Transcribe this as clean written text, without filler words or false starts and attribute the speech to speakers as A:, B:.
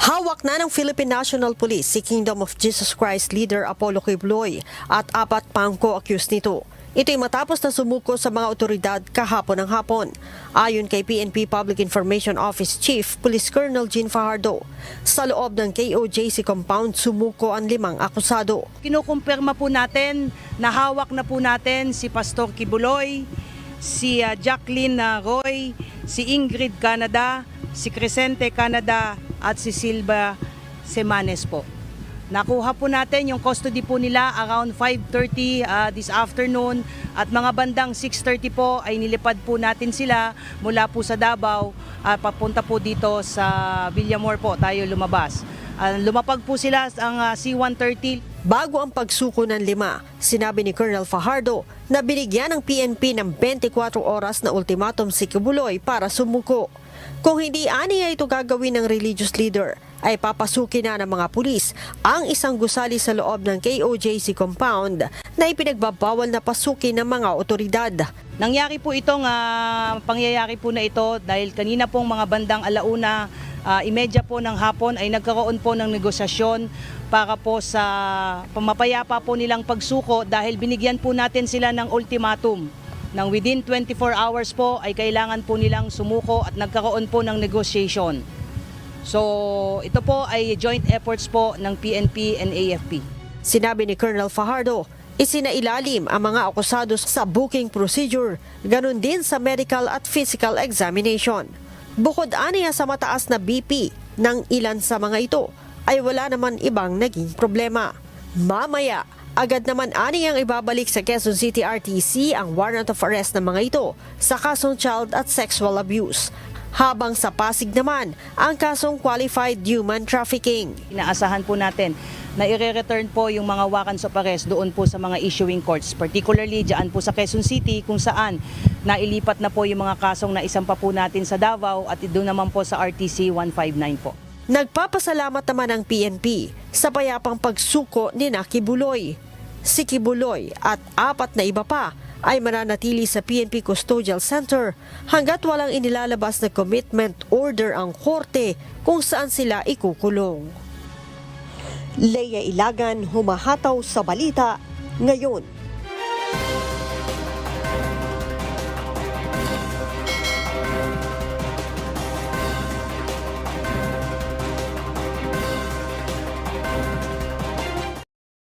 A: Hawak na ng Philippine National Police si Kingdom of Jesus Christ leader Apollo Quiboloy at 4 pang co-accused nito. Ito'y matapos na sumuko sa mga otoridad kahapon ng hapon. Ayon kay PNP Public Information Office Chief Police Colonel Jean Fajardo, sa loob ng KOJC compound sumuko ang 5 akusado.
B: Kinukumpirma po natin na hawak na po natin si Pastor Quiboloy, si Jacqueline Roy, si Ingrid Canada, si Crescente Canada at si Silva Semanes po. Nakuha po natin yung custody po nila around 5:30 this afternoon at mga bandang 6:30 po ay nilipad po natin sila mula po sa Davao papunta po dito sa Villamor po tayo lumabas. Lumapag po sila ang C-130.
A: Bago ang pagsuko ng 5, sinabi ni Colonel Fajardo na binigyan ng PNP ng 24 oras na ultimatum si Quiboloy para sumuko. Kung hindi aniya ito gagawin ng religious leader, ay papasukin na ng mga pulis ang isang gusali sa loob ng KOJC compound na ipinagbabawal na pasukin ng mga otoridad.
B: Nangyari po itong pangyayari po na ito dahil kanina pong mga bandang 1:30 po ng hapon ay nagkaroon po ng negosasyon para po sa pamapayapa po nilang pagsuko dahil binigyan po natin sila ng ultimatum. Nang within 24 hours po ay kailangan po nilang sumuko at nagkaroon po ng negotiation. So ito po ay joint efforts po ng PNP and AFP.
A: Sinabi ni Colonel Fajardo, isinailalim ang mga akusado sa booking procedure, ganun din sa medical at physical examination. Bukod aniya sa mataas na BP ng ilan sa mga ito, ay wala naman ibang naging problema. Mamaya, agad naman aniyang ibabalik sa Quezon City RTC ang warrant of arrest ng mga ito sa kasong child at sexual abuse. Habang sa Pasig naman, ang kasong qualified human trafficking.
B: Inaasahan po natin na i-return po yung mga warrants of arrest doon po sa mga issuing courts, particularly dyan po sa Quezon City kung saan nailipat na po yung mga kasong naisampa po natin sa Davao at doon naman po sa RTC 159 po.
A: Nagpapasalamat naman ang PNP sa payapang pagsuko ni Quiboloy. Si Quiboloy at 4 na iba pa ay mananatili sa PNP Custodial Center hanggat walang inilalabas na commitment order ang korte kung saan sila ikukulong. Leia Ilagan, humahataw sa balita ngayon.